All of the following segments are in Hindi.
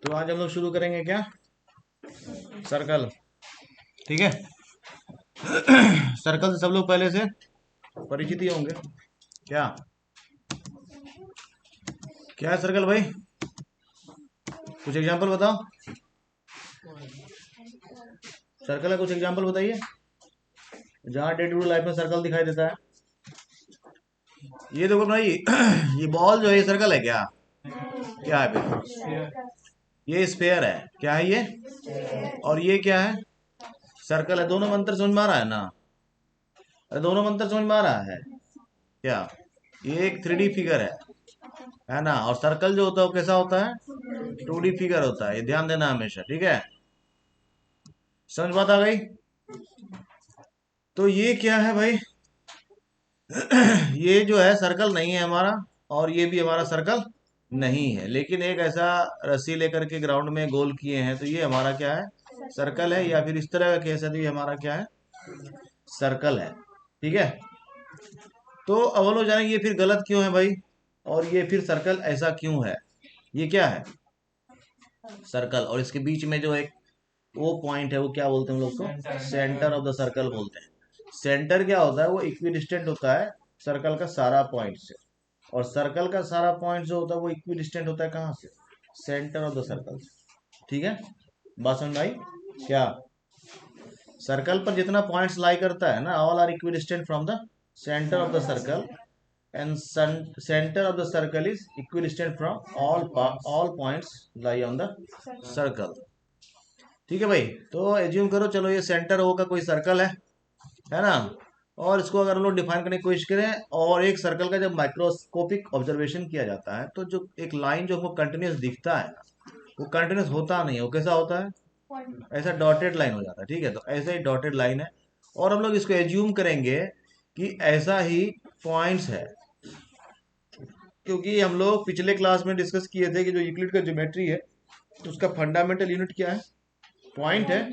तो आज हम लोग शुरू करेंगे क्या, सर्कल। ठीक है। सर्कल से सब लोग पहले से परिचित ही होंगे। क्या क्या है सर्कल भाई? कुछ एग्जांपल बताओ। सर्कल का कुछ एग्जांपल बताइए जहाँ डे टू डे लाइफ में सर्कल दिखाई देता है। ये देखो भाई, ये बॉल जो है ये सर्कल है क्या? क्या है फिर? ये स्फेयर है। क्या है ये? और ये क्या है? सर्कल है। दोनों में अंतर समझ में आ रहा है ना? अरे दोनों में अंतर समझ में आ रहा है क्या? ये एक 3D फिगर है ना? और सर्कल जो होता है वो कैसा होता है? 2D फिगर होता है। ये ध्यान देना हमेशा, ठीक है? समझ बात आ गई? तो ये क्या है भाई? ये जो है सर्कल नहीं है हमारा, और ये भी हमारा सर्कल नहीं है, लेकिन एक ऐसा रस्सी लेकर के ग्राउंड में गोल किए हैं, तो ये हमारा क्या है? सर्कल है। या फिर इस तरह का केस है तो ये हमारा क्या है? सर्कल है। ठीक है। तो अब हम लोग जानेंगे ये फिर गलत क्यों है भाई, और ये फिर सर्कल ऐसा क्यों है। ये क्या है? सर्कल, और इसके बीच में जो एक वो पॉइंट है वो क्या बोलते हैं हम लोग को? सेंटर ऑफ द सर्कल बोलते हैं। सेंटर क्या होता है? वो इक्विडिस्टेंट होता है सर्कल का सारा पॉइंट से। और सर्कल का सारा पॉइंट जो होता है वो इक्विडिस्टेंट होता है कहाँ से? सेंटर ऑफ द सर्कल से। ठीक है, बात समझ में आई क्या? सर्कल पर जितना पॉइंट्स लाई करता है ना, all are equidistant from the centre of the circle, and center of the circle is equidistant from all points lie on the circle। ठीक है भाई। तो एज्यूम करो, चलो ये सेंटर होगा कोई सर्कल है ना? और इसको अगर हम लोग डिफाइन करने की कोशिश करें, और एक सर्कल का जब माइक्रोस्कोपिक ऑब्जर्वेशन किया जाता है तो जो एक लाइन जो हमको कंटिन्यूस दिखता है ना, वो कंटिन्यूस होता नहीं है। वो कैसा होता है? ऐसा डॉटेड लाइन हो जाता है। ठीक है, तो ऐसा ही डॉटेड लाइन है। और हम लोग इसको एज्यूम करेंगे कि ऐसा ही पॉइंट्स है, क्योंकि हम लोग पिछले क्लास में डिस्कस किए थे कि जो यूक्लिड का ज्योमेट्री है उसका फंडामेंटल यूनिट क्या है? पॉइंट है।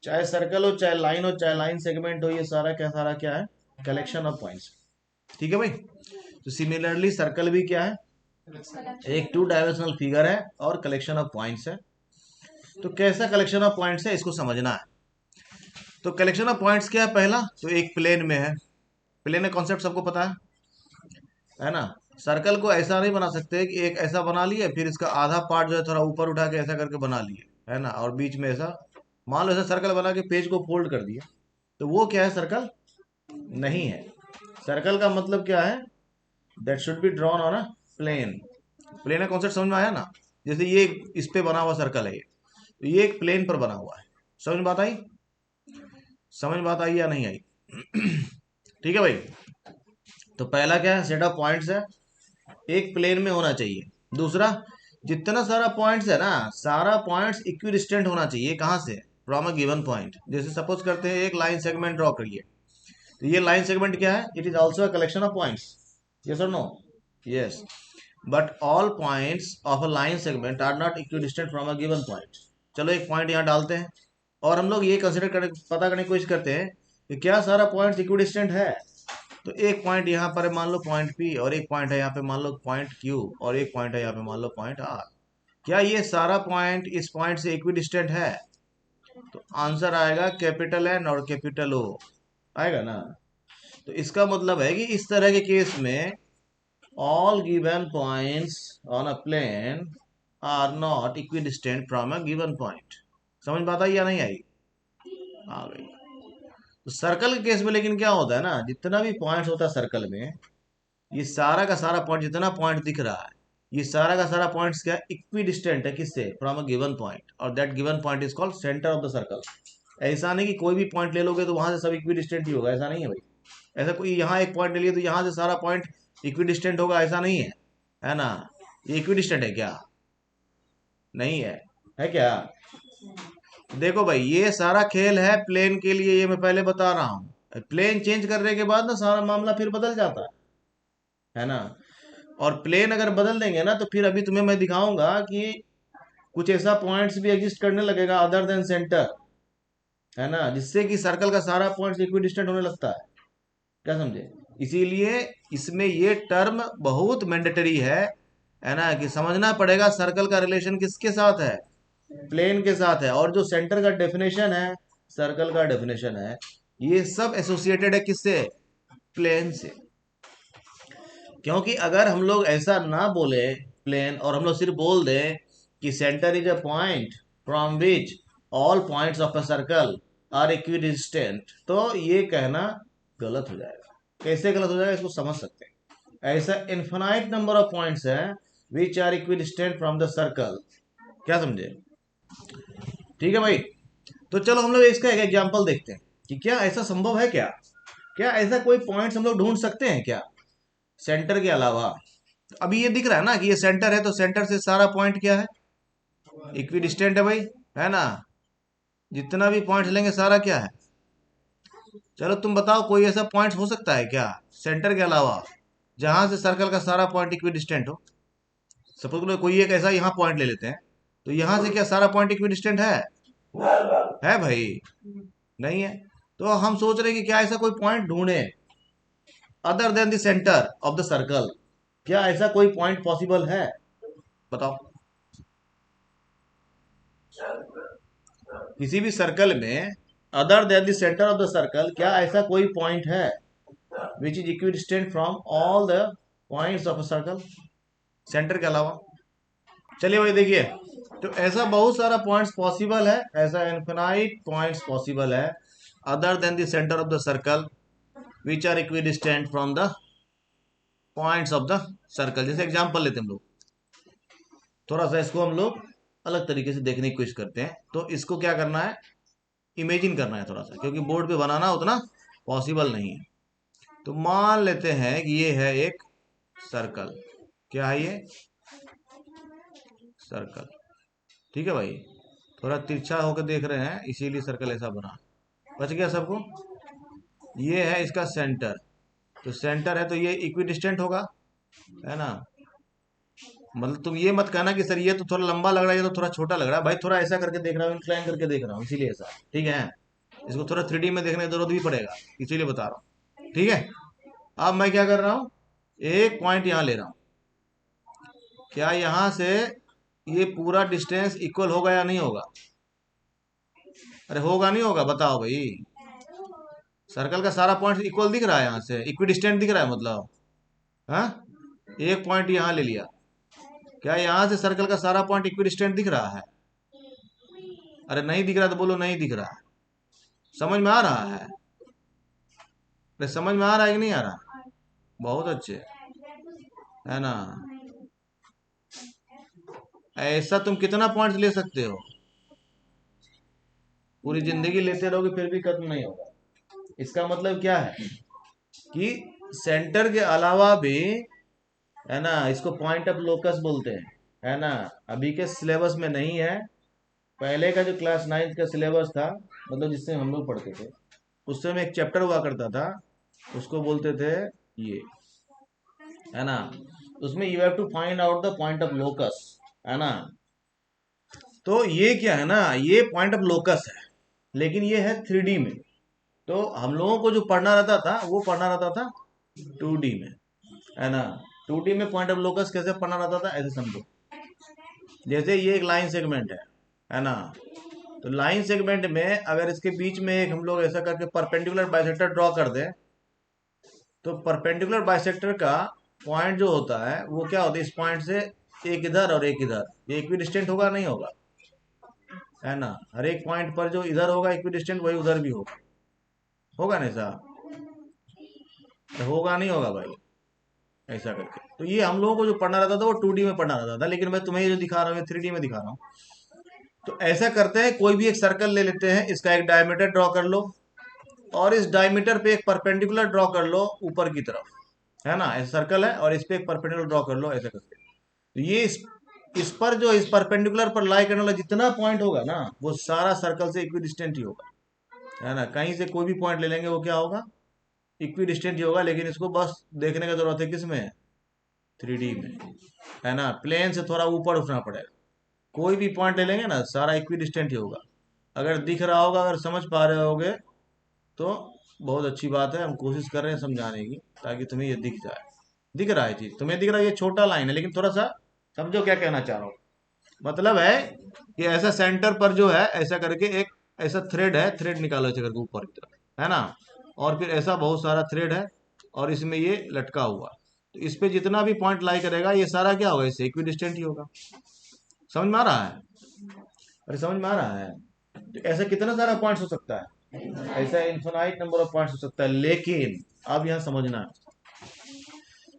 चाहे सर्कल हो, चाहे लाइन हो, चाहे लाइन सेगमेंट हो, ये सारा क्या है? Collection of points. ठीक है भाई। तो सिमिलरली सर्कल भी क्या है? एक 2 डायमेंशनल फिगर है और कलेक्शन ऑफ पॉइंट्स है। तो कैसा कलेक्शन ऑफ पॉइंट्स है इसको समझना है। तो कलेक्शन ऑफ पॉइंट्स क्या है? पहला तो एक प्लेन में है। प्लेन का कॉन्सेप्ट सबको पता है ना? सर्कल को ऐसा नहीं बना सकते कि एक ऐसा बना लिए फिर इसका आधा पार्ट जो है थोड़ा ऊपर उठा के ऐसा करके बना लिए, है ना? और बीच में ऐसा मान लो ऐसा सर्कल बना के पेज को फोल्ड कर दिया, तो वो क्या है? सर्कल नहीं है। सर्कल का मतलब क्या है? That should be drawn on a plane. Plane का कॉन्सेप्ट समझ में आया ना? जैसे ये इस पे बना हुआ सर्कल है, ये तो ये एक प्लेन पर बना हुआ है। समझ में बात आई? समझ में बात आई या नहीं आई? ठीक है भाई। तो पहला क्या है? सेट ऑफ पॉइंट्स है, एक प्लेन में होना चाहिए। दूसरा, जितना सारा पॉइंट्स है ना, सारा पॉइंट्स इक्विडिस्टेंट होना चाहिए। कहाँ से? From a given point. जैसे सपोज करते हैं एक लाइन सेगमेंट ड्रॉ करिए, तो ये लाइन सेगमेंट क्या है? It is also a collection of points. Yes और no? Yes. But all points of a line segment are not equidistant from a given point. चलो एक पॉइंट यहाँ डालते हैं, और हम लोग ये कंसिडर करने पता करने की कोशिश करते हैं कि क्या सारा पॉइंट्स इक्विडिस्टेंट है। तो एक पॉइंट यहाँ पर है मान लो पॉइंट पी, और एक पॉइंट है यहाँ पे मान लो पॉइंट क्यू, और एक पॉइंट है यहाँ पे मान लो पॉइंट आर। क्या ये सारा पॉइंट इस पॉइंट से इक्विडिस्टेंट है? तो आंसर आएगा कैपिटल एन और कैपिटल ओ, आएगा ना? तो इसका मतलब है कि इस तरह के केस में all given points on a plane are not equidistant from a given point. समझ बात आई या नहीं आई? आ गई। तो सर्कल के केस में लेकिन क्या होता है ना, जितना भी पॉइंट्स होता है सर्कल में, ये सारा का सारा पॉइंट, जितना पॉइंट दिख रहा है, ये सारा का सारा पॉइंट्स क्या? इक्वी डिस्टेंट है। किससे? फ्रॉम अ गिवन पॉइंट, और that given point is called centre of the circle. ऐसा नहीं कि कोई भी पॉइंट ले लोगे तो वहां से सब इक्वी डिस्टेंट ही होगा, ऐसा नहीं है भाई। ऐसा कोई यहाँ एक पॉइंट ले लिया तो यहाँ से सारा पॉइंट इक्वी डिस्टेंट होगा, ऐसा नहीं है ना? ये इक्वी डिस्टेंट है क्या? नहीं है। है क्या? देखो भाई, ये सारा खेल है प्लेन के लिए, ये मैं पहले बता रहा हूँ। प्लेन चेंज करने के बाद ना सारा मामला फिर बदल जाता है ना? और प्लेन अगर बदल देंगे ना, तो फिर अभी तुम्हें मैं दिखाऊंगा कि कुछ ऐसा पॉइंट्स भी एग्जिस्ट करने लगेगा अदर देन सेंटर, है ना? जिससे कि सर्कल का सारा पॉइंट्स इक्विडिस्टेंट होने लगता है। क्या समझे? इसीलिए इसमें ये टर्म बहुत मैंडेटरी है। है ना, कि समझना पड़ेगा सर्कल का रिलेशन किसके साथ है, प्लेन के साथ है। और जो सेंटर का डेफिनेशन है, सर्कल का डेफिनेशन है, ये सब एसोसिएटेड है किससे, प्लेन से। क्योंकि अगर हम लोग ऐसा ना बोले प्लेन, और हम लोग सिर्फ बोल दें कि centre is a point from which all points of a circle are equidistant, तो ये कहना गलत हो जाएगा। कैसे गलत हो जाएगा, इसको समझ सकते हैं। ऐसा इन्फिनाइट नंबर ऑफ पॉइंट्स हैं which are equidistant from the circle. क्या समझे, ठीक है भाई। तो चलो हम लोग इसका एक एग्जांपल देखते हैं कि क्या ऐसा संभव है, क्या क्या ऐसा कोई पॉइंट्स हम लोग ढूंढ सकते हैं क्या सेंटर के अलावा। अभी ये दिख रहा है ना कि ये सेंटर है, तो सेंटर से सारा पॉइंट क्या है, इक्विडिस्टेंट है भाई, है ना। जितना भी पॉइंट लेंगे सारा क्या है। चलो तुम बताओ कोई ऐसा पॉइंट हो सकता है क्या सेंटर के अलावा जहां से सर्कल का सारा पॉइंट इक्विडिस्टेंट हो। सपोज करो कोई एक ऐसा यहाँ पॉइंट ले लेते हैं, तो यहाँ से क्या सारा पॉइंट इक्विडिस्टेंट है भाई, नहीं है। तो हम सोच रहे हैं कि क्या ऐसा कोई पॉइंट ढूंढे other than the centre of the circle. क्या ऐसा कोई पॉइंट पॉसिबल है, बताओ। किसी भी सर्कल में other than the centre of the circle क्या ऐसा कोई पॉइंट है which is equidistant from all the points of a circle, centre के अलावा। चलिए भाई देखिए, तो ऐसा बहुत सारा पॉइंट्स पॉसिबल है, ऐसा इनफिनाइट पॉइंट्स पॉसिबल है other than the centre of the circle which are equidistant from the points of the circle. जैसे एग्जांपल लेते हैं हम लोग, थोड़ा सा इसको हम लोग अलग तरीके से देखने की कोशिश करते हैं। तो इसको क्या करना है, इमेजिन करना है थोड़ा सा, क्योंकि बोर्ड पे बनाना उतना पॉसिबल नहीं है। तो मान लेते हैं कि ये है एक सर्कल, क्या है ये, सर्कल, ठीक है भाई। थोड़ा तिरछा होकर देख रहे हैं इसीलिए सर्कल ऐसा बना, बच गया सबको। ये है इसका सेंटर, तो सेंटर है तो ये इक्विडिस्टेंट होगा, है ना। मतलब तुम ये मत कहना कि सर ये तो थोड़ा लंबा लग रहा है, ये तो थोड़ा छोटा लग रहा है। भाई थोड़ा ऐसा करके देख रहा हूँ, इंक्लाइन करके देख रहा हूँ, इसीलिए ऐसा, ठीक है। इसको थोड़ा 3D में देखने की जरूरत भी पड़ेगा, इसीलिए बता रहा हूँ, ठीक है। अब मैं क्या कर रहा हूँ, एक पॉइंट यहाँ ले रहा हूँ। क्या यहाँ से ये पूरा डिस्टेंस इक्वल होगा या नहीं होगा, अरे होगा नहीं होगा, बताओ भाई। सर्कल का सारा पॉइंट इक्वल दिख रहा है, यहाँ से इक्विडिस्टेंट दिख रहा है, मतलब हाँ। एक पॉइंट यहाँ ले लिया, क्या यहाँ से सर्कल का सारा पॉइंट इक्विडिस्टेंट दिख रहा है, अरे नहीं दिख रहा तो बोलो नहीं दिख रहा है। समझ में आ रहा है, अरे समझ में आ रहा है कि नहीं आ रहा, बहुत अच्छे, है ना। ऐसा तुम कितना पॉइंट ले सकते हो, पूरी जिंदगी लेते रहोगे फिर भी खत्म नहीं होगा। इसका मतलब क्या है कि सेंटर के अलावा भी, है ना, इसको पॉइंट ऑफ लोकस बोलते हैं, है ना। अभी के सिलेबस में नहीं है, पहले का जो क्लास 9th का सिलेबस था, मतलब जिससे हम लोग पढ़ते थे, उससे में एक चैप्टर हुआ करता था, उसको बोलते थे ये, है ना। उसमें you have to find out the point of locus, है ना। तो ये क्या है ना, ये पॉइंट ऑफ लोकस है, लेकिन ये है 3D में। तो हम लोगों को जो पढ़ना रहता था वो पढ़ना रहता था 2D में, है ना। 2D में पॉइंट ऑफ लोकस कैसे पढ़ना रहता था, ऐसे समझो। जैसे ये एक लाइन सेगमेंट है ना। तो लाइन सेगमेंट में अगर इसके बीच में एक हम लोग ऐसा करके परपेंडिकुलर बाइसेक्टर ड्रॉ कर दें, तो परपेंडिकुलर बाइसेक्टर का पॉइंट जो होता है वो क्या होता है, इस पॉइंट से एक इधर और एक इधर, ये इक्विडिस्टेंट होगा नहीं होगा, है ना। हर एक पॉइंट पर जो इधर होगा इक्विडिस्टेंट वही उधर भी होगा, होगा नहीं साहब, तो होगा नहीं होगा भाई, ऐसा करके। तो ये हम लोगों को जो पढ़ना रहता था वो 2D में पढ़ना रहता था, लेकिन मैं तुम्हें जो दिखा रहा हूँ 3D में दिखा रहा हूँ। तो ऐसा करते हैं, कोई भी एक सर्कल ले लेते हैं, इसका एक डायमीटर ड्रॉ कर लो, और इस डायमीटर पे एक परपेंडिकुलर ड्रॉ कर लो ऊपर की तरफ, है ना। ऐसा सर्कल है और इस पे एक परपेंडिकुलर ड्रॉ कर लो, ऐसा करके। तो ये इस पर जो इस परपेंडिकुलर पर लाई करने वाला जितना पॉइंट होगा ना, वो सारा सर्कल से इक्विडिस्टेंट ही होगा, है ना। कहीं से कोई भी पॉइंट ले लेंगे वो क्या होगा, इक्विडिस्टेंट ही होगा। लेकिन इसको बस देखने की जरूरत है किस में, 3D में, है ना। प्लेन से थोड़ा ऊपर उठना पड़ेगा, कोई भी पॉइंट ले लेंगे ना सारा इक्विडिस्टेंट ही होगा। अगर दिख रहा होगा, अगर समझ पा रहे होगे तो बहुत अच्छी बात है। हम कोशिश कर रहे हैं समझाने की ताकि तुम्हें ये दिख जाए। दिख रहा है चीज, तुम्हें दिख रहा है, ये छोटा लाइन है लेकिन थोड़ा सा समझो क्या कहना चाह रहा हूँ। मतलब है कि ऐसा सेंटर पर जो है ऐसा करके एक ऐसा थ्रेड है, थ्रेड निकालो ऐसे करके ऊपर की तरफ, है ना, और फिर ऐसा बहुत सारा थ्रेड है और इसमें ये लटका हुआ, तो इस पे जितना भी पॉइंट लाई करेगा ये सारा क्या होगा, इससे इक्विडिस्टेंट ही होगा। समझ में आ रहा है? अरे समझ में आ रहा है? तो ऐसा कितना सारा पॉइंट्स हो सकता है, ऐसा इन्फिनाइट नंबर ऑफ पॉइंट्स हो सकता है, लेकिन अब यहाँ समझना है,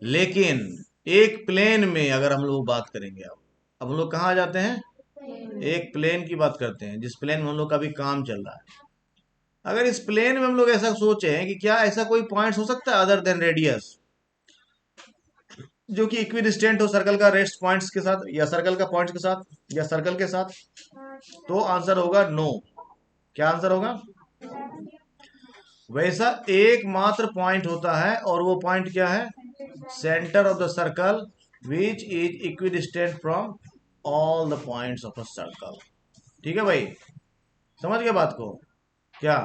लेकिन एक प्लेन में अगर हम लोग बात करेंगे, अब हम लोग कहाँ आ जाते हैं, एक प्लेन की बात करते हैं जिस प्लेन में हम लोग का भी काम चल रहा है। अगर इस प्लेन में हम लोग ऐसा सोचे कि क्या ऐसा कोई पॉइंट्स हो सकता है अदर देन रेडियस जो कि इक्विडिस्टेंट हो सर्कल का रेस्ट पॉइंट्स के साथ या सर्कल का पॉइंट्स के साथ या सर्कल के साथ, तो आंसर होगा नो। क्या आंसर होगा? वैसा एकमात्र पॉइंट होता है और वो पॉइंट क्या है, centre of the circle which is equidistant from all the points of a circle. ठीक है भाई, समझ गए बात को? क्या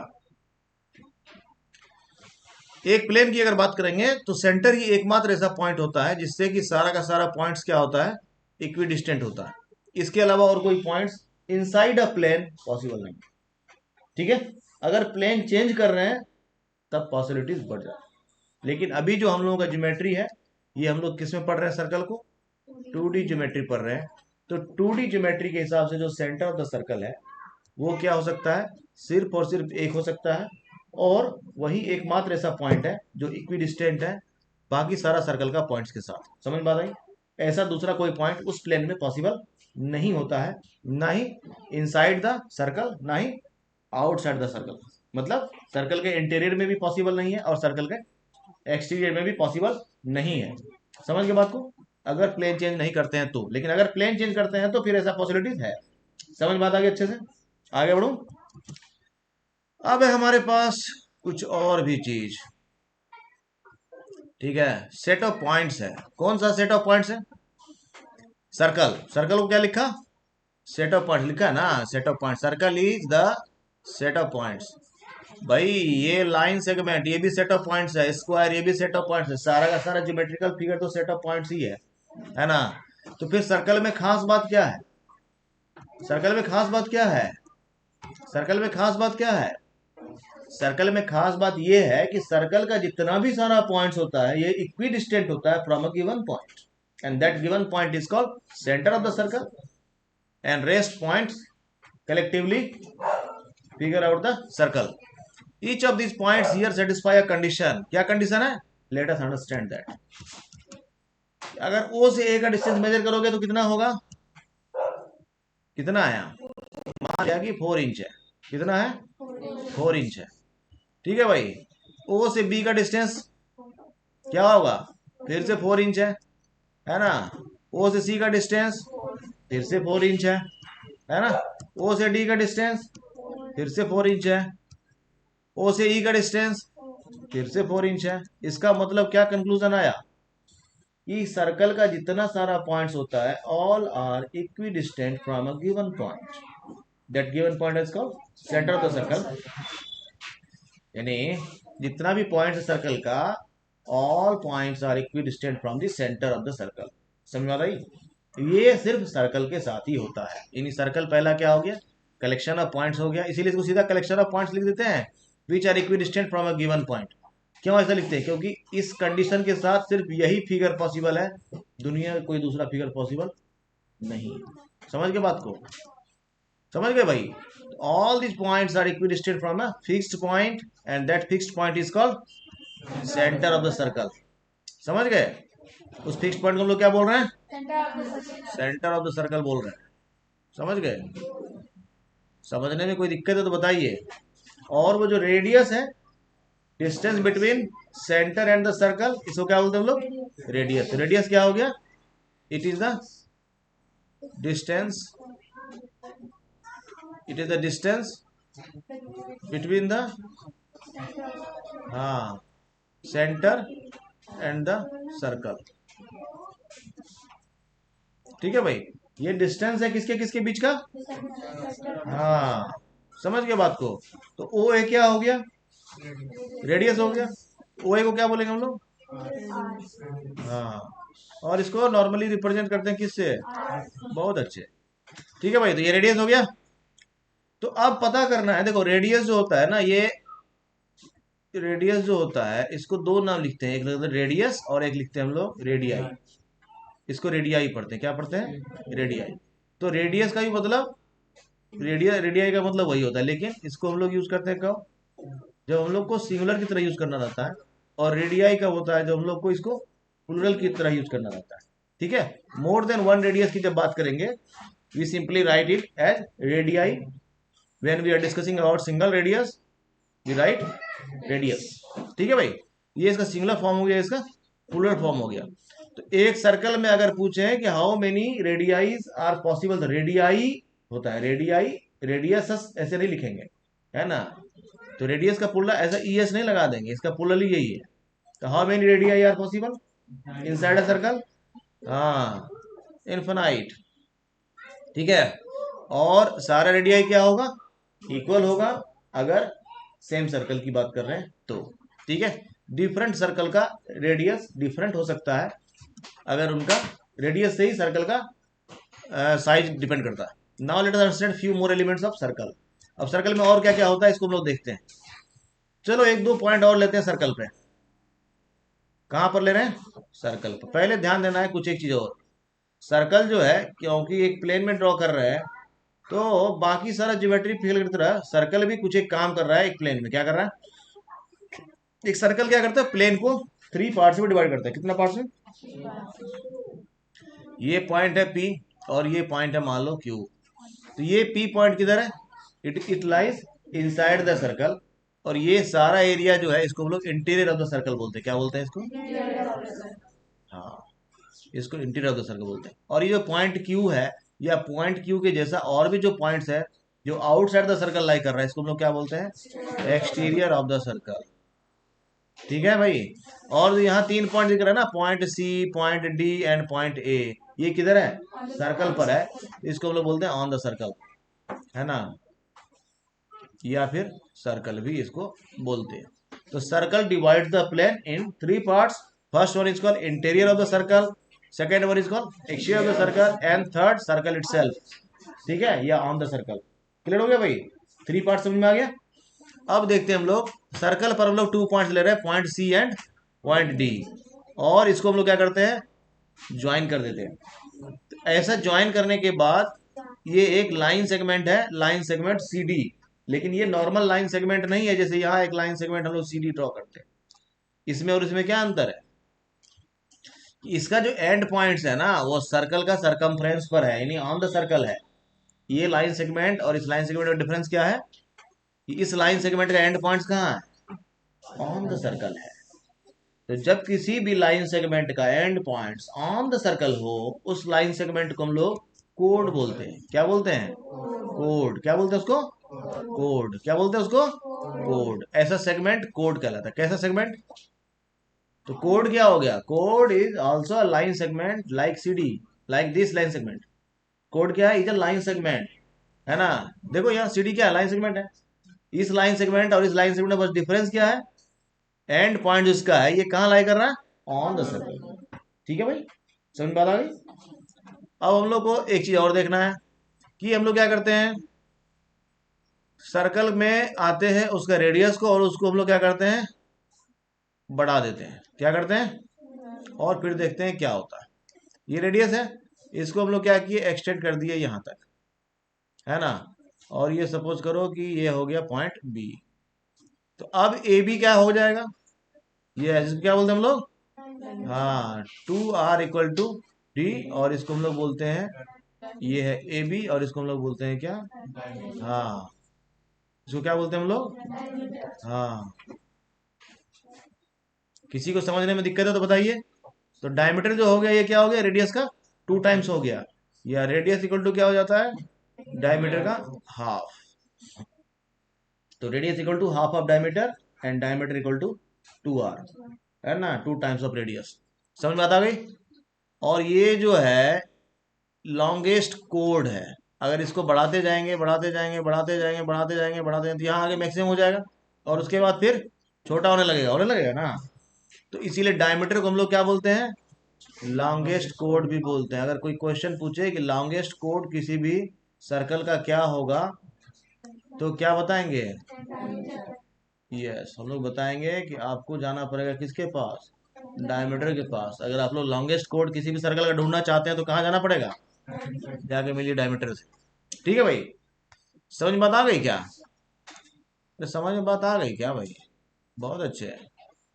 एक प्लेन की अगर बात करेंगे तो सेंटर ही एकमात्र ऐसा पॉइंट होता है जिससे कि सारा का सारा पॉइंट्स क्या होता है, इक्विडिस्टेंट होता है। इसके अलावा और कोई points inside a plane possible नहीं। ठीक है, अगर प्लेन चेंज कर रहे हैं तब पॉसिबिलिटीज बढ़ जाती है। लेकिन अभी जो हम लोगों का ज्योमेट्री है, ये हम लोग किस में पढ़ रहे हैं, सर्कल को 2D ज्योमेट्री पढ़ रहे हैं। तो 2D ज्योमेट्री के हिसाब से जो सेंटर ऑफ द सर्कल है वो क्या हो सकता है, सिर्फ और सिर्फ एक हो सकता है, और वही एकमात्र ऐसा पॉइंट है जो इक्विडिस्टेंट है बाकी सारा सर्कल का पॉइंट्स के साथ। समझ में आ रही? ऐसा दूसरा कोई पॉइंट उस प्लेन में पॉसिबल नहीं होता है, ना ही इनसाइड द सर्कल ना ही आउटसाइड द सर्कल। मतलब सर्कल के इंटीरियर में भी पॉसिबल नहीं है और सर्कल के एक्सटीरियर में भी पॉसिबल नहीं है। समझ के बात को? अगर प्लेन चेंज नहीं करते हैं तो, लेकिन अगर प्लेन चेंज करते हैं तो फिर ऐसा पॉसिबिलिटीज है। समझ बात आ गई अच्छे से? आगे बढ़ू। अब है हमारे पास कुछ और भी चीज। ठीक है, सेट ऑफ पॉइंट्स है। कौन सा सेट ऑफ पॉइंट्स है? सर्कल। सर्कल को क्या लिखा, सेट ऑफ पॉइंट्स लिखा है ना, set of point, circle is the set of points. भाई ये लाइन सेगमेंट ये भी सेट ऑफ पॉइंट्स है, स्क्वायर ये भी सेट ऑफ पॉइंट्स है, सारा का सारा ज्योमेट्रिकल फिगर तो सेट ऑफ पॉइंट्स ही है ना। तो फिर सर्कल में खास बात क्या है, सर्कल में खास बात क्या है, सर्कल में खास बात क्या है, सर्कल में खास बात ये है कि सर्कल का जितना भी सारा पॉइंट्स होता है ये इक्विडिस्टेंट होता है from a given point, and that given point is called centre of the circle, and rest points collectively figure out the circle. Each of these points here satisfy a condition. क्या कंडीशन है? Let us understand that. अगर O से A का डिस्टेंस मेजर करोगे तो कितना होगा, कितना आया, मान लिया कि 4 इंच है। कितना है? 4 इंच है। ठीक है भाई, O से B का डिस्टेंस क्या होगा, फिर से 4 इंच है ना। O से C का डिस्टेंस फिर से 4 इंच है ना। O से D का डिस्टेंस फिर से 4 इंच है। O से E का डिस्टेंस फिर से 4 इंच है। इसका मतलब क्या कंक्लूजन आया कि सर्कल का जितना सारा पॉइंट्स होता है all are equidistant from a given point, that given point is called centre of the circle. यानी जितना भी पॉइंट है सर्कल का, all points are equidistant from the centre of the circle. समझ में आ रही? ये सिर्फ सर्कल के साथ ही होता है। यानी सर्कल पहला क्या हो गया, कलेक्शन ऑफ पॉइंट्स हो गया, इसीलिए इसको सीधा कलेक्शन ऑफ पॉइंट्स लिख देते हैं, which are equidistant from a given point. क्यों ऐसा लिखते हैं? क्योंकि इस कंडीशन के साथ सिर्फ यही फिगर पॉसिबल है, दुनिया में कोई दूसरा फिगर पॉसिबल नहीं। समझ गए बात को? समझ गए भाई? All this points are equidistant from a fixed point, and that fixed point is called centre of the circle. समझ गए? उस फिक्स्ड पॉइंट को हम लोग क्या बोल रहे हैं, सेंटर ऑफ द सर्कल बोल रहे हैं। समझ गए? समझने में कोई दिक्कत है तो बताइए। और वो जो रेडियस है, distance between centre and the circle, इसको क्या बोलते हैं हम लोग, रेडियस। रेडियस क्या हो गया, it is the distance, it is the distance between the, हाँ, सेंटर एंड द सर्कल। ठीक है भाई, ये डिस्टेंस है किसके किसके बीच का, हाँ, समझ गए बात को? तो ओ ए क्या हो गया, रेडियस हो गया। ओ ए को क्या बोलेंगे हम लोग, हाँ, और इसको नॉर्मली रिप्रेजेंट करते हैं किससे? बहुत अच्छे। ठीक है भाई, तो ये रेडियस हो गया। तो अब पता करना है, देखो रेडियस जो होता है ना, ये रेडियस जो होता है इसको दो नाम लिखते हैं, एक लिखते हैं रेडियस और एक लिखते हैं हम लोग रेडियाई। इसको रेडियाई पढ़ते हैं, क्या पढ़ते हैं? रेडियाई। तो रेडियस का भी मतलब रेडियाई का मतलब वही होता है, लेकिन इसको हम लोग यूज करते हैं कब? जब हम लोग को सिंगुलर की तरह यूज करना रहता है। और रेडियाई कब होता है? जब हम लोग को इसको प्लूरल की तरह यूज करना रहता है। ठीक है, मोर देन वन रेडियस की जब बात करेंगे, we simply write it as radii. When we are discussing about single radius, we write radius. ठीक है भाई, ये इसका सिंगुलर फॉर्म हो गया, इसका प्लूरल फॉर्म हो गया। तो एक सर्कल में अगर पूछे कि हाउ मेनी रेडियाईज आर पॉसिबल, तो रेडियाई होता है, रेडियाई, रेडियस ऐसे नहीं लिखेंगे, है ना? तो रेडियस का पुल्ला ऐसा ईएस नहीं लगा देंगे, इसका पुल्ला ही यही है। तो how many radii are possible inside a circle? हाँ, इनफिनाइट। ठीक है, और सारा रेडियाई क्या होगा? इक्वल होगा, अगर सेम सर्कल की बात कर रहे हैं तो। ठीक है, डिफरेंट सर्कल का रेडियस डिफरेंट हो सकता है, अगर उनका रेडियस से ही सर्कल का साइज डिपेंड करता है। Now let us understand few more elements of circle. अब सर्कल में और क्या क्या होता है इसको हम लोग देखते हैं। चलो एक दो पॉइंट और लेते हैं सर्कल पे। कहां पर ले रहे हैं? सर्कल पर। पहले ध्यान देना है कुछ एक चीज और। सर्कल जो है, क्योंकि एक प्लेन में ड्रॉ कर रहे हैं, तो बाकी सारा ज्योमेट्री फिगर की तरह सर्कल भी कुछ एक काम कर रहा है। एक प्लेन में क्या कर रहा है? एक सर्कल क्या करता है? प्लेन को थ्री पार्ट्स में डिवाइड करता है। कितना पार्ट्स में? ये पॉइंट है पी, और ये पॉइंट है मान लो क्यू। तो ये पी पॉइंट किधर है? It lies inside the circle. और ये सारा एरिया जो है, इसको हम लोग इंटीरियर ऑफ द सर्कल बोलते हैं। क्या बोलते हैं इसको? हाँ, इसको इंटीरियर ऑफ द सर्कल बोलते हैं। और ये जो पॉइंट क्यू है, या पॉइंट क्यू के जैसा और भी जो पॉइंट्स है जो आउटसाइड द सर्कल लाई कर रहा है, इसको हम लोग क्या बोलते हैं? Exterior of the circle. ठीक है भाई। और यहाँ तीन पॉइंट दिख रहा है ना, point C, point D and point A. ये किधर है? सर्कल पर है। इसको हम लोग बोलते हैं ऑन द सर्कल, है ना? या फिर सर्कल भी इसको बोलते हैं। तो circle divide the plane in three parts. First one is called interior of the circle, second one is called exterior of the circle, and third circle itself. ठीक है, या ऑन द सर्कल। क्लियर हो गया भाई? थ्री पार्ट समझ में आ गया? अब देखते हैं हम लोग सर्कल पर हम लोग टू पॉइंट्स ले रहे हैं, point C and point D. और इसको हम लोग क्या करते हैं? ज्वाइन कर देते हैं। तो ऐसा ज्वाइन करने के बाद ये एक लाइन सेगमेंट है, लाइन सेगमेंट सी डी। लेकिन ये नॉर्मल लाइन सेगमेंट नहीं है, जैसे यहाँ एक लाइन सेगमेंट हम लोग सी डी ड्रॉ करते हैं। इसमें और इसमें क्या अंतर है? इसका जो एंड पॉइंट्स है ना, वो सर्कल का सरकमफ्रेंस पर है, यानी ऑन द सर्कल है। ये लाइन सेगमेंट और इस लाइन सेगमेंट का डिफरेंस क्या है? इस लाइन सेगमेंट का एंड पॉइंट्स कहाँ है? ऑन द सर्कल है। तो जब किसी भी लाइन सेगमेंट का and points on the circle हो, उस लाइन सेगमेंट को हम लोग कोड बोलते हैं। क्या बोलते हैं? कोड। क्या बोलते हैं उसको? कोड। क्या बोलते हैं उसको? कोड। ऐसा सेगमेंट कोड कहलाता है। कैसा सेगमेंट? तो कोड क्या हो गया? कोड is also a line segment like C D, like this line segment. कोड क्या है? इज अ लाइन सेगमेंट, है ना? देखो यहाँ सी डी क्या है? लाइन सेगमेंट है। इस लाइन सेगमेंट और इस लाइन सेगमेंट में बस डिफरेंस क्या है? एंड पॉइंट जिसका है, ये कहाँ लाई कर रहा है? On the circle. ठीक है भाई, समझ में बात आ गई? अब हम लोग को एक चीज और देखना है कि हम लोग क्या करते हैं। सर्कल में आते हैं उसका रेडियस को, और उसको हम लोग क्या करते हैं? बढ़ा देते हैं। क्या करते हैं? और फिर देखते हैं क्या होता है। ये रेडियस है, इसको हम लोग क्या किए? एक्सटेंड कर दिए यहां तक, है ना? और ये सपोज करो कि ये हो गया पॉइंट बी। तो अब ए बी क्या हो जाएगा? ये है, इसको क्या बोलते हैं हम लोग? हाँ, two R equal to D. और इसको हम लोग बोलते हैं, ये है ए बी, और इसको हम लोग बोलते हैं क्या? हाँ, इसको क्या बोलते हैं हम लोग? हाँ, किसी को समझने में दिक्कत है तो बताइए। तो डायमीटर जो हो गया, ये क्या हो गया? रेडियस का टू टाइम्स हो गया। या रेडियस इक्वल टू क्या हो जाता है? डायमीटर का हाफ। तो radius equal to half of diameter, and diameter equal to two R, है ना? Two times of radius. समझ में आता गई? और ये जो है लॉन्गेस्ट कोड है। अगर इसको बढ़ाते जाएंगे, बढ़ाते जाएंगे, बढ़ाते जाएंगे, बढ़ाते जाएंगे, बढ़ाते जाएंगे, तो यहाँ आगे मैक्सिमम हो जाएगा। और उसके बाद फिर छोटा होने लगेगा ना। तो इसीलिए डायमीटर को हम लोग क्या बोलते हैं, लॉन्गेस्ट कोड भी बोलते हैं। अगर कोई क्वेश्चन पूछे कि लॉन्गेस्ट कोड किसी भी सर्कल का क्या होगा, तो क्या बताएंगे, यस हम लोग बताएंगे कि आपको जाना पड़ेगा किसके पास, डायमीटर के पास। अगर आप लोग लॉन्गेस्ट कोड किसी भी सर्कल का ढूंढना चाहते हैं तो कहाँ जाना पड़ेगा, जाके मिलिए डायमीटर से। ठीक है भाई, समझ में बात आ गई क्या, तो समझ में बात आ गई क्या भाई, बहुत अच्छे है।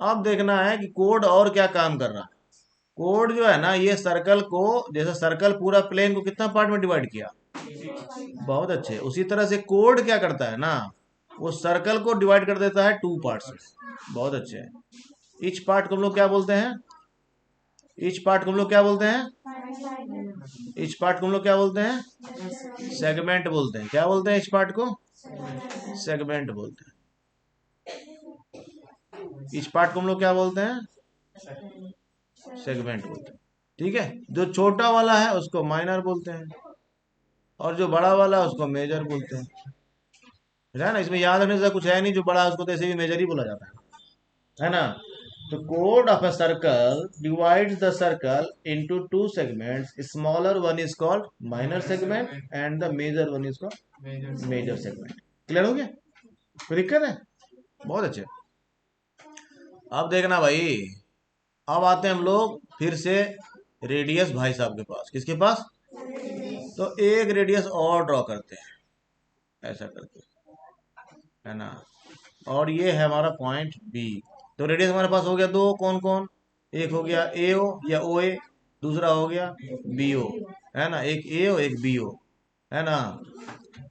अब देखना है कि कोड और क्या काम कर रहा है। कोड जो है ना, ये सर्कल को, जैसे सर्कल पूरा प्लेन को कितना पार्ट में डिवाइड किया, बहुत अच्छे। उसी तरह से कोड क्या करता है ना, वो सर्कल को डिवाइड कर देता है 2 पार्ट्स में, बहुत अच्छे है। ईच पार्ट को हम लोग क्या बोलते हैं, ईच पार्ट को हम लोग क्या बोलते हैं, ईच पार्ट को हम लोग क्या बोलते हैं, सेगमेंट बोलते हैं। क्या बोलते हैं ईच पार्ट को, सेगमेंट बोलते हैं। ईच पार्ट को हम लोग क्या बोलते हैं, सेगमेंट बोलते हैं। ठीक है, जो छोटा वाला है उसको माइनर बोलते हैं, और जो बड़ा वाला है उसको मेजर बोलते हैं। है ना, इसमें याद रखने से कुछ है नहीं, जो बड़ा है उसको तो ऐसे भी मेजर ही बोला जाता है ना। तो कोड of a circle divides the circle into 2 segments, smaller one is called minor segment and the major one is called major segment. Clear हो गया, कोई दिक्कत है, बहुत अच्छे। अब देखना भाई, अब आते हैं हम लोग फिर से रेडियस भाई साहब के पास। किसके पास, तो एक रेडियस और ड्रॉ करते हैं ऐसा करके, है ना। और ये है हमारा पॉइंट बी। तो रेडियस हमारे पास हो गया दो, कौन कौन, एक हो गया ए ओ या ओ ए, दूसरा हो गया बी ओ, है ना, एक ए ओ एक बी ओ, है ना।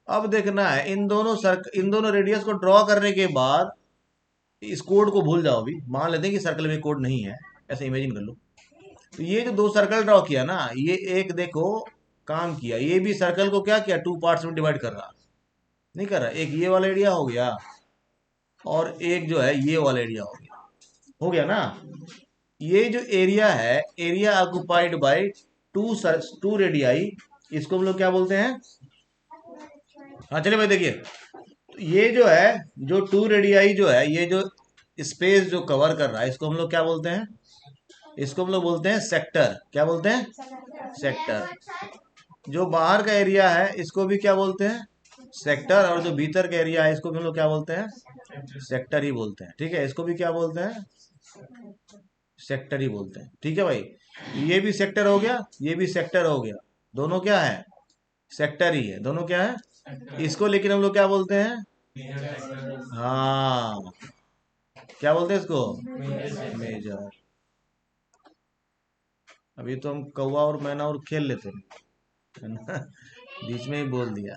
अब देखना है इन दोनों रेडियस को ड्रॉ करने के बाद इस कोड को भूल जाओ। अभी मान लेते हैं कि सर्कल में कोड नहीं है, ऐसे इमेजिन कर लो। तो ये जो 2 सर्कल ड्रॉ किया ना, ये एक देखो काम किया, ये भी सर्कल को क्या किया, 2 पार्ट्स में डिवाइड कर रहा, नहीं कर रहा। एक ये वाला एरिया हो गया, और एक जो है ये वाला एरिया हो गया ना। ये जो एरिया है, area occupied by two radii, इसको हम लोग क्या बोलते हैं, हाँ चलिए भाई देखिए, तो ये जो है, जो 2 रेडियाई जो है, ये जो स्पेस जो कवर कर रहा है, इसको हम लोग क्या बोलते हैं, इसको हम लोग बोलते हैं सेक्टर। क्या बोलते हैं, सेक्टर। जो बाहर का एरिया है इसको भी क्या बोलते हैं, सेक्टर। और जो भीतर का एरिया है इसको भी हम लोग क्या बोलते हैं, सेक्टर ही बोलते हैं। ठीक है, इसको भी क्या बोलते हैं, सेक्टर ही बोलते हैं। ठीक है भाई, ये भी सेक्टर हो गया, ये भी सेक्टर हो गया, दोनों क्या है, सेक्टर ही है, दोनों क्या है। इसको लेकिन हम लोग क्या बोलते हैं, हाँ क्या बोलते हैं इसको, मेजर। अभी तो हम कौवा और मैना और खेल लेते हैं, है ना, बीच में ही बोल दिया,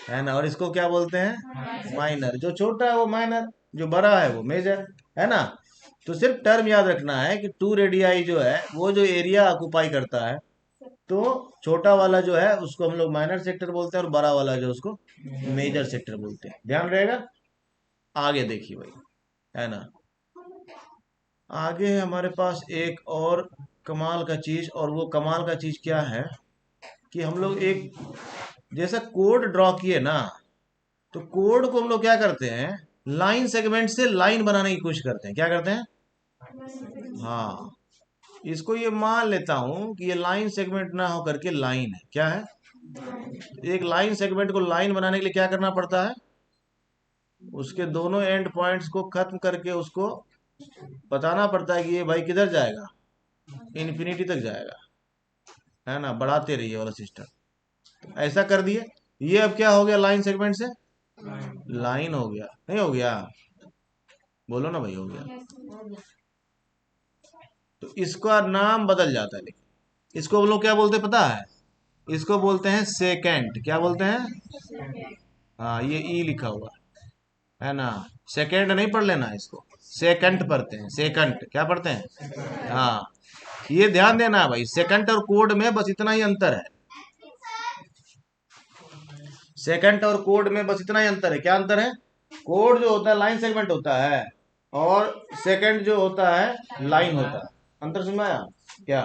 है ना। और इसको क्या बोलते हैं, माइनर। जो छोटा है वो माइनर, जो बड़ा है वो मेजर, है ना। तो सिर्फ टर्म याद रखना है कि 2 रेडियाई जो है वो जो एरिया ऑक्युपाई करता है, तो छोटा वाला जो है उसको हम लोग माइनर सेक्टर बोलते हैं, और बड़ा वाला जो उसको मेजर सेक्टर बोलते हैं। ध्यान रहेगा। आगे देखिए भाई, है ना, आगे है हमारे पास एक और कमाल का चीज। और वो कमाल का चीज क्या है कि हम लोग एक जैसा कोड ड्रॉ किए ना, तो कोड को हम लोग क्या करते हैं, लाइन सेगमेंट से लाइन बनाने की कोशिश करते हैं। क्या करते हैं, हाँ, इसको ये मान लेता हूं कि ये लाइन सेगमेंट ना हो करके लाइन है। क्या है, एक लाइन सेगमेंट को लाइन बनाने के लिए क्या करना पड़ता है, उसके दोनों एंड पॉइंट्स को खत्म करके उसको बताना पड़ता है कि ये भाई किधर जाएगा, इन्फिनिटी तक जाएगा, है ना, बढ़ाते रहिए वाला सिस्टम। तो ऐसा कर दिए, ये अब क्या हो गया, लाइन सेगमेंट से लाइन हो गया, नहीं हो गया, बोलो ना भाई, हो गया। तो इसका नाम बदल जाता है, लेकिन इसको हम लोग क्या बोलते हैं पता है, इसको बोलते हैं सेकेंड। क्या बोलते हैं, हाँ ये ई लिखा हुआ है ना, सेकेंड नहीं पढ़ लेना इसको, सेकंड पढ़ते हैं, सेकंड क्या पढ़ते हैं, हाँ। ये ध्यान देना है भाई, सेकंड और कोड में बस इतना ही अंतर है, सेकंड और कोड में बस इतना ही अंतर है। क्या अंतर है, कोड जो होता है लाइन सेगमेंट होता है, और सेकंड जो होता है लाइन होता है। अंतर समझ में आया क्या,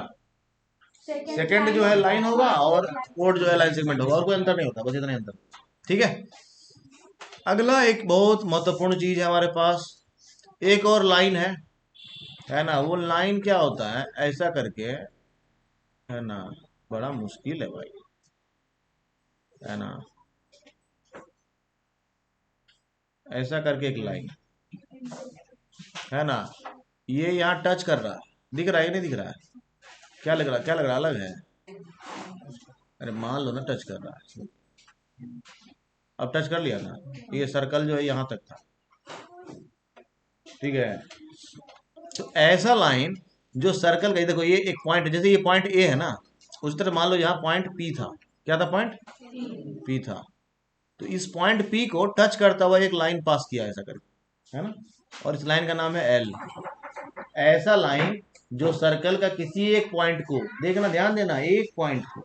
सेकंड जो है लाइन होगा और कोड जो है लाइन सेगमेंट होगा, और कोई अंतर नहीं होता, बस इतना ही अंतर। ठीक है, अगला एक बहुत महत्वपूर्ण चीज है हमारे पास, एक और लाइन है, है ना, वो लाइन क्या होता है ऐसा करके, है ना, बड़ा मुश्किल है भाई, है ना, ऐसा करके एक लाइन, है ना, ये यहाँ टच कर रहा है, दिख रहा है कि नहीं दिख रहा है? क्या लग रहा है, क्या लग रहा है, अलग है? अरे मान लो ना टच कर रहा है, अब टच कर लिया ना, ये सर्कल जो है यहाँ तक था, ठीक है। तो ऐसा लाइन जो सर्कल का, देखो ये एक पॉइंट, जैसे ये पॉइंट ए है ना, उस तरह मान लो यहाँ पॉइंट पी था, क्या था पॉइंट पी था, तो इस पॉइंट पी को टच करता हुआ एक लाइन पास किया ऐसा करके, है ना, और इस लाइन का नाम है एल। ऐसा लाइन जो सर्कल का किसी एक पॉइंट को, देखना ध्यान देना, एक पॉइंट को,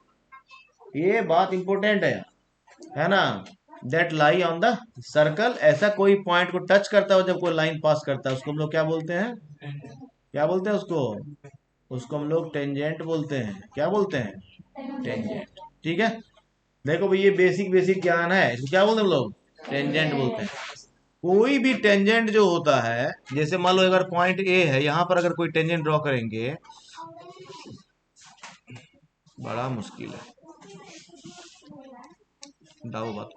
ये बात इंपॉर्टेंट है ना, that lie on the circle, ऐसा कोई पॉइंट को टच करता हो जब कोई लाइन पास करता है, उसको हम लोग क्या बोलते हैं, क्या बोलते हैं उसको, उसको हम लोग टेंजेंट बोलते हैं, क्या बोलते हैं, टेंजेंट, ठीक है। देखो भाई ये बेसिक बेसिक ज्ञान है, इसको क्या बोलते हैं हम लोग, टेंजेंट बोलते हैं। कोई भी टेंजेंट जो होता है, जैसे मान लो अगर पॉइंट ए है, यहां पर अगर कोई टेंजेंट ड्रॉ करेंगे, बड़ा मुश्किल है, डाउ बात,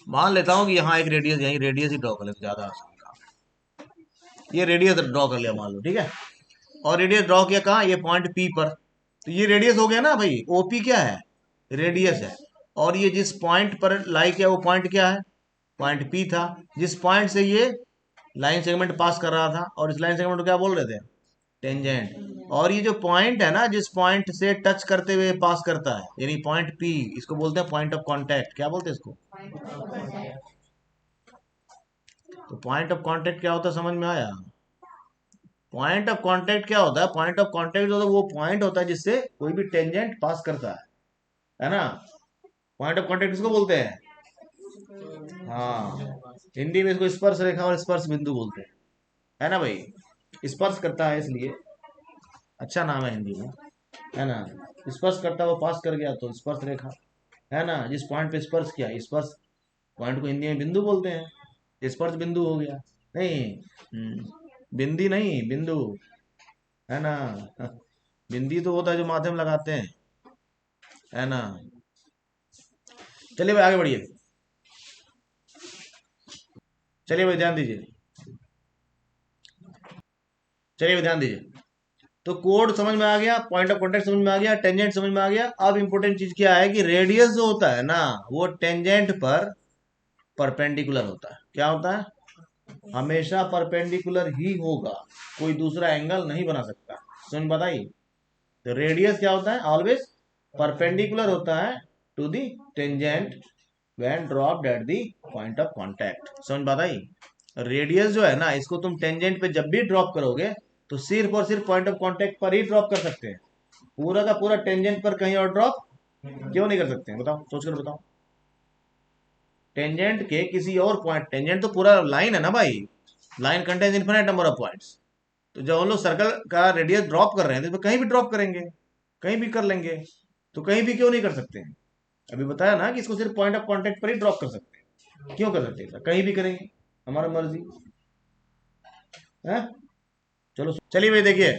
मान लेता हूँ कि यहाँ एक रेडियस, यही रेडियस ही ड्रॉ कर लेते, ज्यादा आसान काम, ये रेडियस ड्रॉ कर लिया मान लो, ठीक है, और रेडियस ड्रॉ किया कहाँ, ये पॉइंट पी पर, तो ये रेडियस हो गया ना भाई, ओपी क्या है, रेडियस है, और ये जिस पॉइंट पर लाई किया वो पॉइंट क्या है, पॉइंट पी था, जिस पॉइंट से ये लाइन सेगमेंट पास कर रहा था, और इस लाइन सेगमेंट को क्या बोल रहे थे, टेंजेंट, और ये जो पॉइंट है ना, जिस पॉइंट से टच करते हुए पास करता है, यानी पॉइंट पी, इसको बोलते हैं पॉइंट ऑफ कांटेक्ट, क्या बोलते हैं इसको, तो पॉइंट ऑफ कांटेक्ट क्या होता है समझ में आया, पॉइंट ऑफ कांटेक्ट क्या होता है, पॉइंट ऑफ कांटेक्ट जो होता है वो पॉइंट होता है जिससे कोई भी टेंजेंट पास करता है ना, पॉइंट ऑफ कांटेक्ट किसको बोलते हैं, हाँ, हिंदी में इसको स्पर्श रेखा और स्पर्श बिंदु बोलते हैं, है ना भाई, स्पर्श करता है इसलिए अच्छा नाम है हिंदी में, है ना, स्पर्श करता हुआ पास कर गया तो स्पर्श रेखा, है ना, जिस पॉइंट पे स्पर्श किया, स्पर्श पॉइंट को हिंदी में बिंदु बोलते हैं, स्पर्श बिंदु हो गया, नहीं, बिंदी नहीं, बिंदु, है ना, बिंदी तो होता है जो माथे में लगाते हैं, है ना। चलिए भाई आगे बढ़िए, चलिए भाई ध्यान दीजिए, चलिए भाई ध्यान दीजिए, तो कोड समझ में आ गया, पॉइंट ऑफ कांटेक्ट समझ में आ गया, टेंजेंट समझ में आ गया, अब इंपॉर्टेंट चीज क्या है कि रेडियस जो होता है ना, वो टेंजेंट पर परपेंडिकुलर होता है, क्या होता है, हमेशा परपेंडिकुलर ही होगा, कोई दूसरा एंगल नहीं बना सकता, समझ बताइए, तो रेडियस क्या होता है, ऑलवेज परपेंडिकुलर होता है to the tangent when dropped at the point of contact, समझ बताइए, रेडियस जो है ना, इसको तुम टेंजेंट पे जब भी ड्रॉप करोगे तो सिर्फ और सिर्फ पॉइंट ऑफ कांटेक्ट पर ही ड्रॉप कर सकते हैं, पूरा का पूरा टेंजेंट पर कहीं और ड्रॉप क्यों नहीं कर सकते हैं, बताओ सोचकर बताओ, टेंजेंट के किसी और पॉइंट, टेंजेंट तो पूरा लाइन है ना भाई, line contains infinite number of points, तो जब हम लोग सर्कल का रेडियस ड्रॉप कर रहे हैं तो कहीं भी ड्रॉप करेंगे, कहीं भी कर लेंगे, तो कहीं भी क्यों नहीं कर सकते हैं, अभी बताया ना कि इसको सिर्फ पॉइंट ऑफ कांटेक्ट पर ही ड्रॉप कर सकते हैं, क्यों कर सकते हैं, कहीं भी करेंगे, हमारा मर्जी है। चलो चलिए भाई देखिए,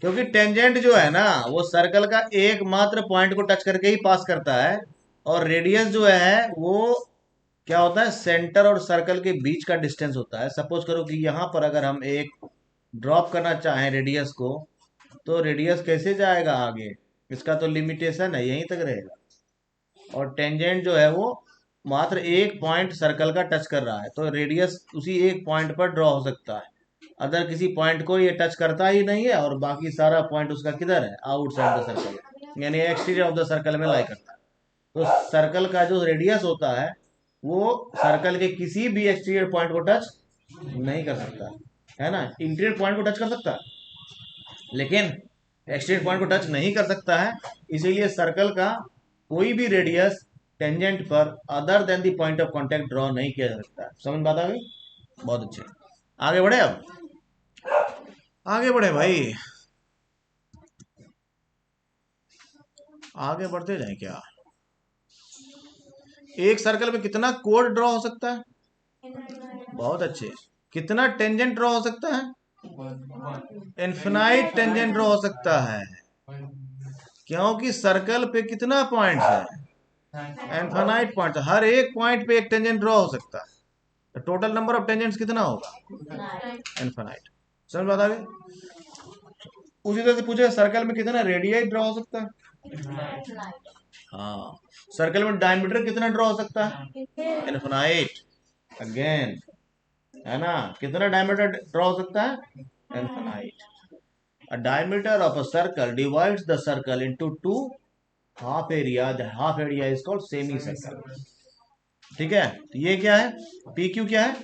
क्योंकि टेंजेंट जो है ना वो सर्कल का एकमात्र पॉइंट को टच करके ही पास करता है, और रेडियस जो है वो क्या होता है, सेंटर और सर्कल के बीच का डिस्टेंस होता है, सपोज करो कि यहाँ पर अगर हम एक ड्रॉप करना चाहें रेडियस को, तो रेडियस कैसे जाएगा आगे, इसका तो लिमिटेशन है, यहीं तक रहेगा, और टेंजेंट जो है वो मात्र एक पॉइंट सर्कल का टच कर रहा है, तो रेडियस उसी एक पॉइंट पर ड्रॉ हो सकता है, अदर किसी पॉइंट को ये टच करता ही नहीं है, और बाकी सारा पॉइंट उसका किधर है, आउटसाइड द सर्कल, यानी एक्सटीरियर ऑफ द सर्कल में लाई करता है, तो सर्कल का जो रेडियस होता है वो सर्कल के किसी भी एक्सटीरियर पॉइंट को टच नहीं कर सकता, है ना, इंटीरियर पॉइंट को टच कर सकता है लेकिन एक्सटीरियर पॉइंट को टच नहीं कर सकता है, इसीलिए सर्कल का कोई भी रेडियस टेंजेंट पर other than the point of contact draw नहीं किया जा सकता, समझ बात आ गई, बहुत अच्छे, आगे बढ़े, अब आगे बढ़े भाई, आगे बढ़ते जाए क्या, एक सर्कल में कितना कोड ड्रॉ हो सकता है, बहुत अच्छे, कितना टेंजेंट ड्रॉ हो सकता है, इनफिनाइट टेंजेंट ड्रॉ हो सकता है, क्योंकि सर्कल पे कितना पॉइंट है, इनफिनाइट पॉइंट, हर एक पॉइंट पे एक टेंजेंट ड्रॉ हो सकता है, तो टोटल नंबर ऑफ टेंजेंट्स कितना होगा, इनफिनाइट। समझ बात आ गई। उसी तरह से पूछे सर्कल में कितना रेडियस ड्रॉ हो सकता है, हाँ, सर्कल में डायमीटर कितना ड्रॉ हो सकता है, इनफिनाइट, अगेन, है ना, कितना डायमीटर ड्रॉ हो सकता है, infinite. A diameter of a circle divides the circle into two half area. The half area is called semicircle. ठीक है, तो ये क्या है, पी क्यू क्या है,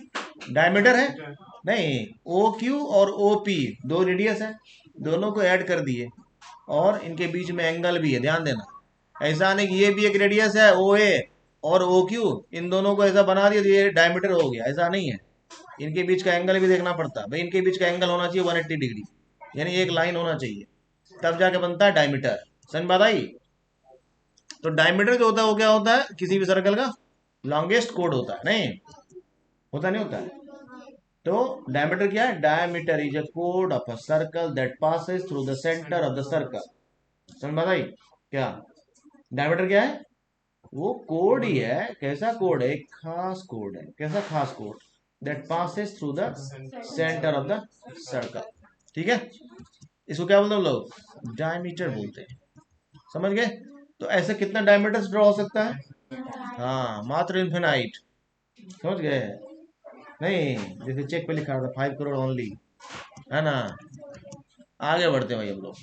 डायमीटर है, नहीं, ओ क्यू और ओ पी दो रेडियस है, दोनों को ऐड कर दिए, और इनके बीच में एंगल भी है, ध्यान देना, ऐसा नहीं कि ये भी एक रेडियस है ओ ए और ओ क्यू, इन दोनों को ऐसा बना दिया तो ये डायमीटर हो गया, ऐसा नहीं है, इनके बीच का एंगल भी देखना पड़ता है भाई, इनके बीच का एंगल होना चाहिए 180 डिग्री, यानी एक लाइन होना चाहिए, तब जाके बनता है डायमीटर। समझ बात आई। तो डायमीटर जो होता है वो क्या होता है, किसी भी सर्कल का लॉन्गेस्ट कोड होता है, नहीं होता, नहीं होता है। तो डायमीटर क्या है, diameter is a code of a circle that passes through the centre of the circle. समझ बात आई क्या, डायमीटर क्या है, वो कोड ही है, कैसा कोड है, एक खास कोड है, कैसा खास code, that passes through the centre of the circle. ठीक है, इसको क्या बोलते हैं हम लोग, डायमीटर बोलते हैं। समझ गए। तो ऐसे कितना डायमीटर ड्रॉ हो सकता है, हाँ, मात्र इन्फिनाइट। समझ गए, नहीं, जैसे चेक पे लिखा था 5 करोड़ ओनली, है ना। आगे बढ़ते हैं भाई हम लोग।